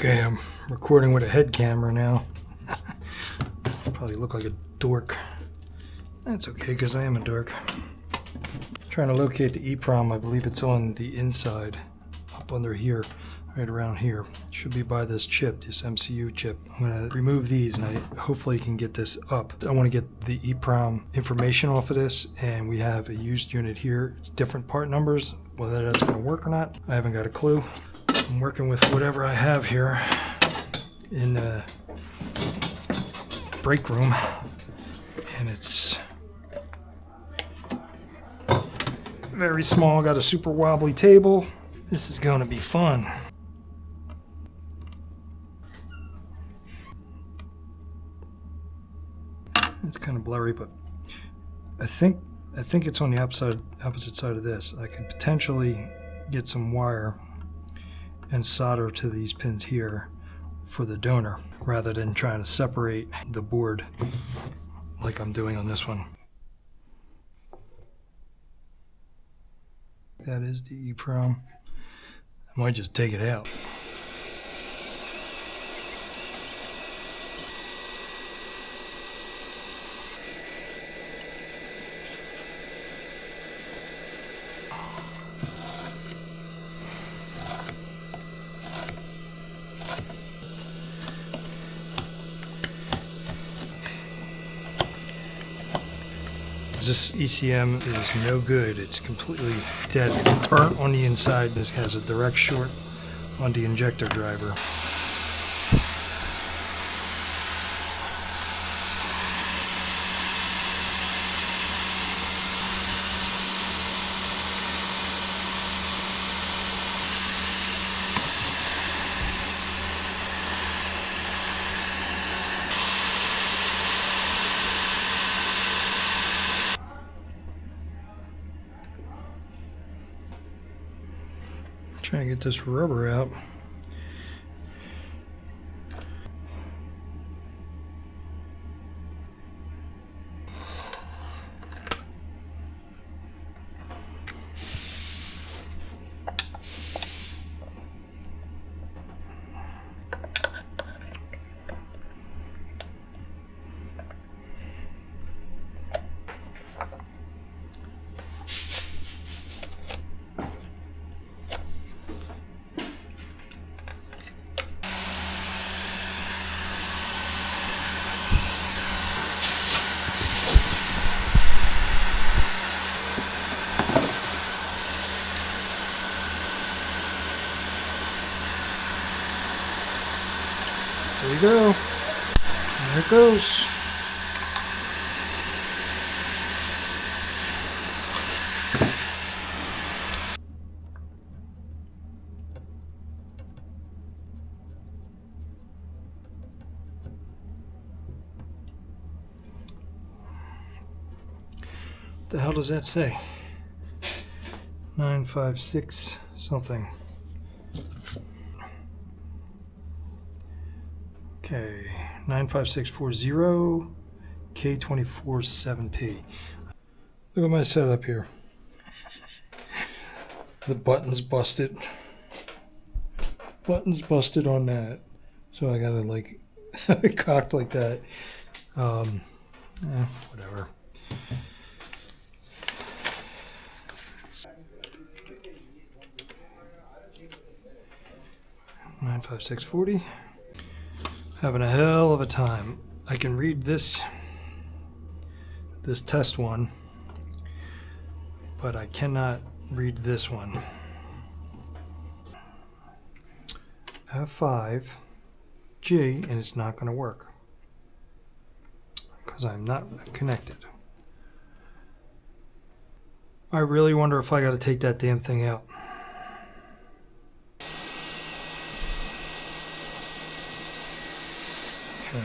Okay, I'm recording with a head camera now. Probably look like a dork. That's okay, because I am a dork. Trying to locate the EEPROM. I believe it's on the inside, up under here, right around here. Should be by this chip, this MCU chip. I'm going to remove these and I hopefully can get this up. I want to get the EEPROM information off of this, and we have a used unit here. It's different part numbers. Whether that's going to work or not, I haven't got a clue. I'm working with whatever I have here in the break room, and it's very small. Got a super wobbly table. This is going to be fun. It's kind of blurry, but I think it's on the opposite side of this. I could potentially get some wire and solder to these pins here for the donor, rather than trying to separate the board like I'm doing on this one. That is the EEPROM. I might just take it out. This ECM is no good. It's completely dead. It's burnt on the inside. This has a direct short on the injector driver. Try and get this rubber out. There you go. There it goes. What the hell does that say? 956 something. Okay, 95640 K247P. Look at my setup here. The button's busted. Button's busted on that. So I gotta like cocked like that. Whatever. $95640. Having a hell of a time. I can read this test one, but I cannot read this one. F5 G, and it's not going to work because I'm not connected. I really wonder if I got to take that damn thing out. Okay.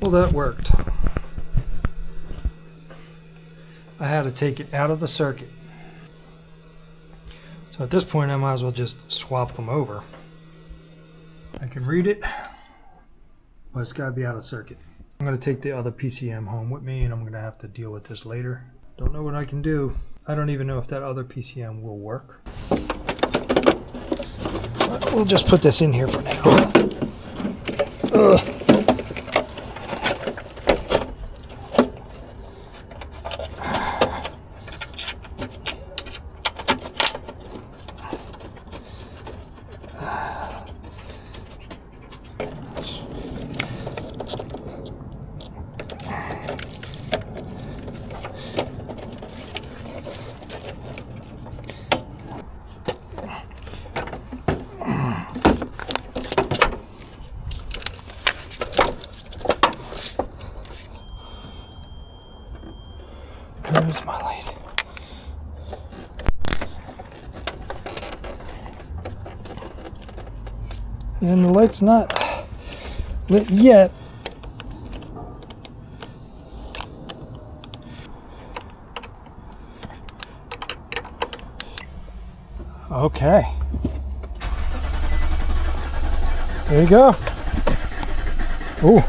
Well, that worked. I had to take it out of the circuit. So at this point I might as well just swap them over. I can read it, but it's got to be out of circuit. I'm going to take the other PCM home with me, and I'm going to have to deal with this later. Don't know what I can do. I don't even know if that other PCM will work. We'll just put this in here for now. Ugh. Where's my light? And the light's not lit yet. Okay. There you go. Ooh.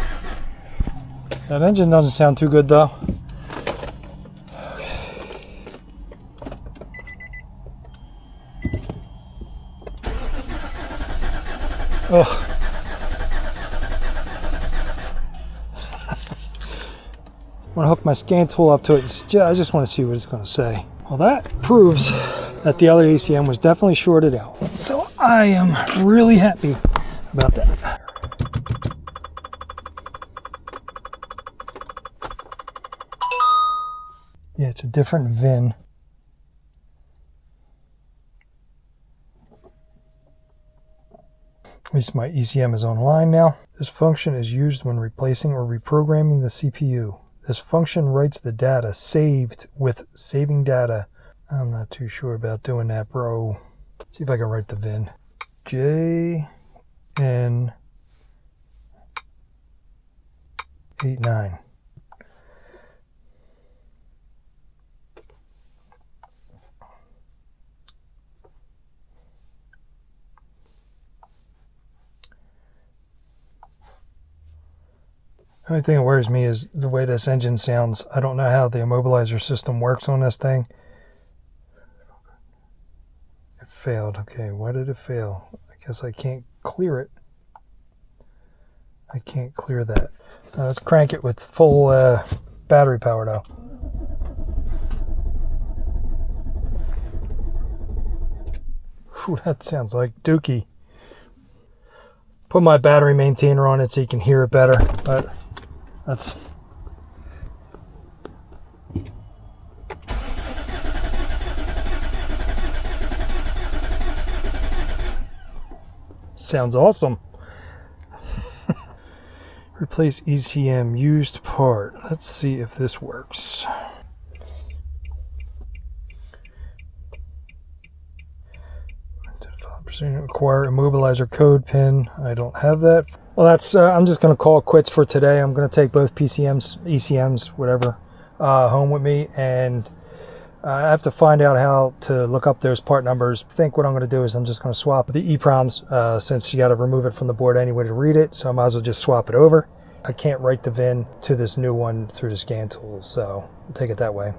That engine doesn't sound too good though. Oh. I'm going to hook my scan tool up to it. I just want to see what it's going to say. Well, that proves that the other ACM was definitely shorted out. So I am really happy about that. Yeah, it's a different VIN. At least my ECM is online now. This function is used when replacing or reprogramming the CPU. This function writes the data saved with saving data. I'm not too sure about doing that, bro. See if I can write the VIN. JN89. The only thing that worries me is the way this engine sounds. I don't know how the immobilizer system works on this thing. It failed. Okay, why did it fail? I guess I can't clear it. I can't clear that. Let's crank it with full battery power though. Whew, that sounds like dookie. Put my battery maintainer on it so you can hear it better, but that's sounds awesome. Replace ECM used part. Let's see if this works. Acquire immobilizer code pin. I don't have that. Well, that's I'm just going to call it quits for today. I'm going to take both PCMs, ECMs, whatever, home with me, and I have to find out how to look up those part numbers. I think what I'm going to do is I'm just going to swap the EEPROMs since you got to remove it from the board anyway to read it, so I might as well just swap it over. I can't write the VIN to this new one through the scan tool, so I'll take it that way.